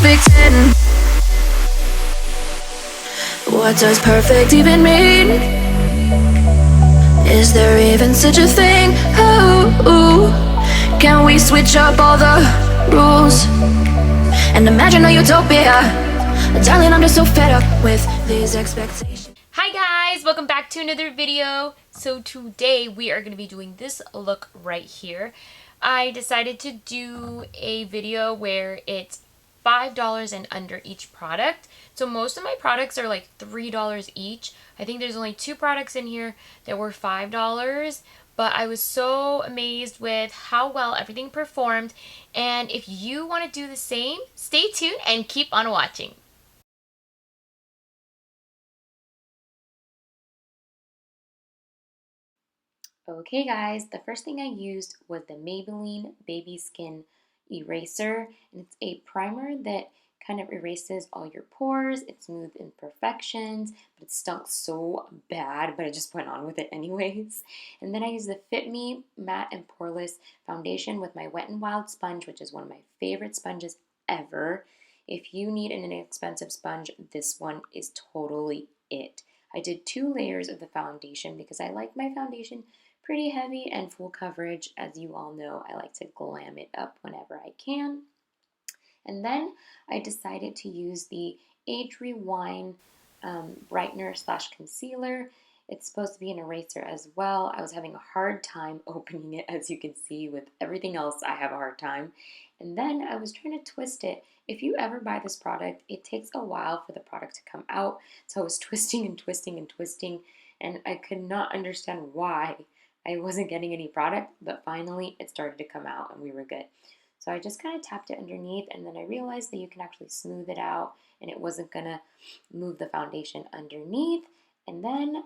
perfect 10. What does perfect even mean? Is there even such a thing? Ooh, can we switch up all the rules and imagine a utopia? Darling, I'm just so fed up with these expectations. Hi guys, welcome back to another video. So today we are going to be doing this look right here. I decided to do a video where it's $5 and under each product. So most of my products are like $3 each. I think there's only 2 products in here that were $5. But I was so amazed with how well everything performed. And if you want to do the same, stay tuned and keep on watching. Okay guys, the first thing I used was the Maybelline Baby Skin Eraser, and it's a primer that kind of erases all your pores. It smoothed imperfections, but it stunk so bad, but I just went on with it anyways. And then I used the Fit Me Matte and Poreless Foundation with my Wet n Wild sponge, which is one of my favorite sponges ever. If you need an inexpensive sponge, this one is totally it. I did 2 layers of the foundation because I like my foundation pretty heavy and full coverage. As you all know, I like to glam it up whenever I can. And then I decided to use the Age Rewind brightener slash concealer. It's supposed to be an eraser as well. I was having a hard time opening it, as you can see. With everything else, I have a hard time. And then I was trying to twist it. If you ever buy this product, it takes a while for the product to come out. So I was twisting and twisting and twisting, and I could not understand why I wasn't getting any product, but finally it started to come out and we were good. So I just kind of tapped it underneath, and then I realized that you can actually smooth it out and it wasn't gonna move the foundation underneath. And then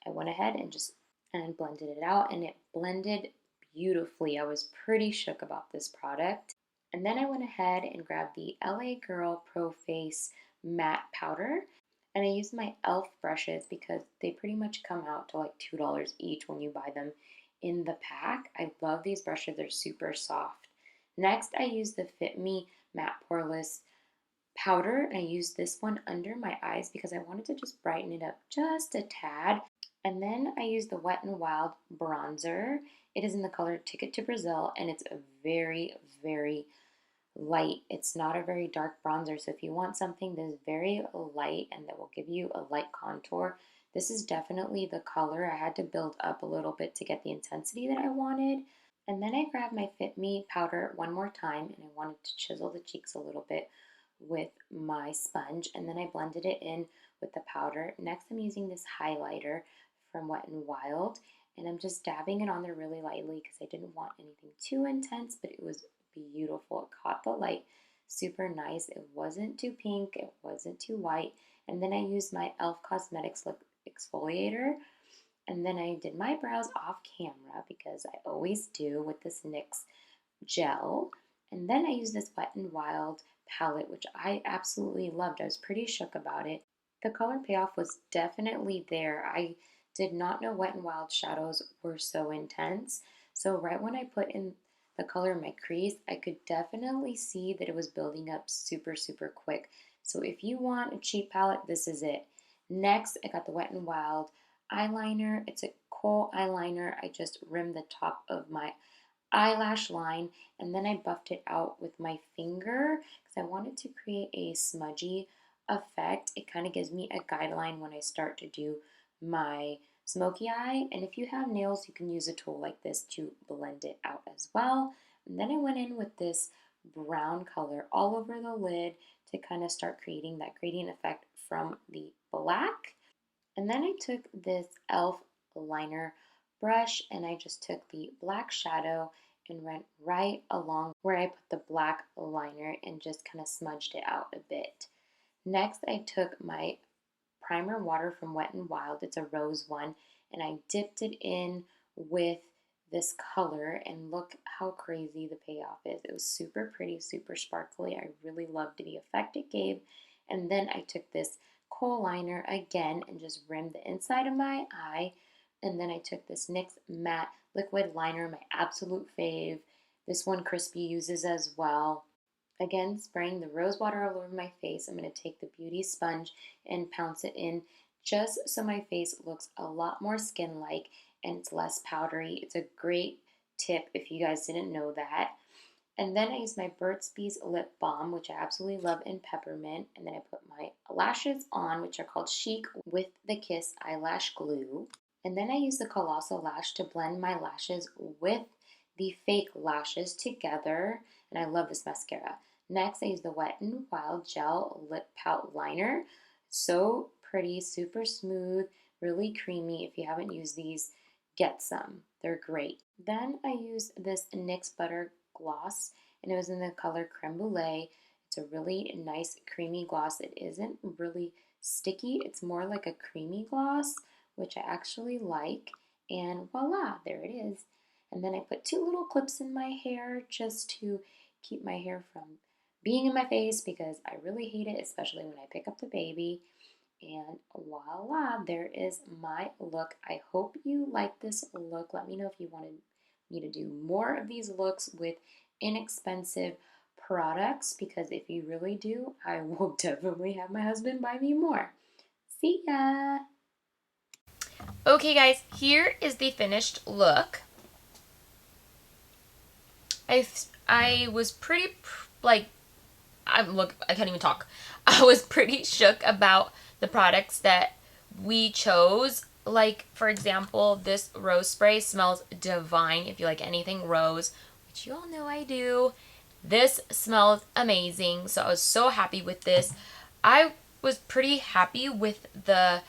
I went ahead and just blended it out, and it blended beautifully. I was pretty shook about this product. And then I went ahead and grabbed the LA Girl Pro Face Matte Powder, and I used my e.l.f. brushes because they pretty much come out to like $2 each when you buy them in the pack. I love these brushes, they're super soft. Next, I used the Fit Me Matte Poreless powder, and I used this one under my eyes because I wanted to just brighten it up just a tad. And then I used the Wet n Wild bronzer. It is in the color Ticket to Brazil, and it's a very, very light. It's not a very dark bronzer, so if you want something that is very light and that will give you a light contour, this is definitely the color. I had to build up a little bit to get the intensity that I wanted. And then I grabbed my Fit Me powder one more time, and I wanted to chisel the cheeks a little bit with my sponge, and then I blended it in with the powder. Next, I'm using this highlighter from Wet n Wild, and I'm just dabbing it on there really lightly because I didn't want anything too intense, but it was beautiful. It caught the light super nice. It wasn't too pink, it wasn't too white. And then I used my e.l.f. Cosmetics Lip Exfoliator, and then I did my brows off camera because I always do with this NYX gel. And then I used this Wet n Wild palette, which I absolutely loved. I was pretty shook about it. The color payoff was definitely there. I did not know Wet n Wild shadows were so intense. So right when I put in the color in my crease, I could definitely see that it was building up super, super quick. So if you want a cheap palette, this is it. Next, I got the Wet n Wild eyeliner. It's a kohl eyeliner. I just rimmed the top of my eyelash line, and then I buffed it out with my finger because I wanted to create a smudgy effect. It kind of gives me a guideline when I start to do my smoky eye. And if you have nails, you can use a tool like this to blend it out as well. And then I went in with this brown color all over the lid to kind of start creating that gradient effect from the black. And then I took this e.l.f. liner brush, and I just took the black shadow and went right along where I put the black liner and just kind of smudged it out a bit. Next, I took my primer water from Wet n Wild. It's a rose one, and I dipped it in with this color, and look how crazy the payoff is. It was super pretty, super sparkly. I really loved the effect it gave. And then I took this kohl liner again and just rimmed the inside of my eye. And then I took this NYX matte liquid liner, my absolute fave. This one Crispy uses as well. Again, spraying the rose water all over my face. I'm going to take the beauty sponge and pounce it in just so my face looks a lot more skin-like and it's less powdery. It's a great tip if you guys didn't know that. And then I use my Burt's Bees lip balm, which I absolutely love, in peppermint. And then I put my lashes on, which are called Chic with the Kiss eyelash glue. And then I use the Colossal Lash to blend my lashes with the fake lashes together. And I love this mascara. Next, I use the Wet n Wild Gel Lip Pout Liner. So pretty, super smooth, really creamy. If you haven't used these, get some. They're great. Then I used this NYX Butter Gloss, and it was in the color Creme Brulee. It's a really nice creamy gloss. It isn't really sticky. It's more like a creamy gloss, which I actually like. And voila, there it is. And then I put 2 little clips in my hair just to keep my hair from being in my face because I really hate it, especially when I pick up the baby. And voila, there is my look. I hope you like this look. Let me know if you wanted me to do more of these looks with inexpensive products, because if you really do, I will definitely have my husband buy me more. See ya! Okay guys, here is the finished look. I was pretty, like, I can't even talk. I was pretty shook about the products that we chose. Like, for example, this rose spray smells divine if you like anything rose, which you all know I do. This smells amazing, so I was so happy with this. I was pretty happy with the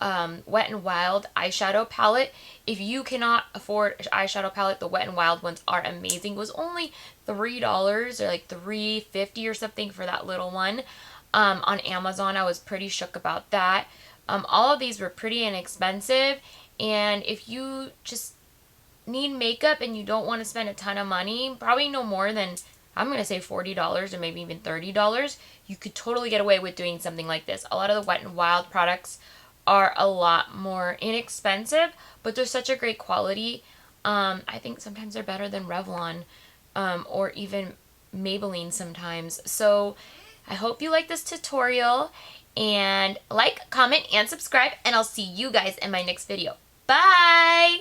Wet n Wild eyeshadow palette. If you cannot afford an eyeshadow palette, the Wet n Wild ones are amazing. It was only $3 or like $3.50 or something for that little one on Amazon. I was pretty shook about that. All of these were pretty inexpensive, and if you just need makeup and you don't want to spend a ton of money, probably no more than, I'm going to say $40 or maybe even $30, you could totally get away with doing something like this. A lot of the Wet n Wild products are a lot more inexpensive, but they're such a great quality. I think sometimes they're better than Revlon or even Maybelline sometimes. So I hope you like this tutorial, and like, comment, and subscribe, and I'll see you guys in my next video. Bye!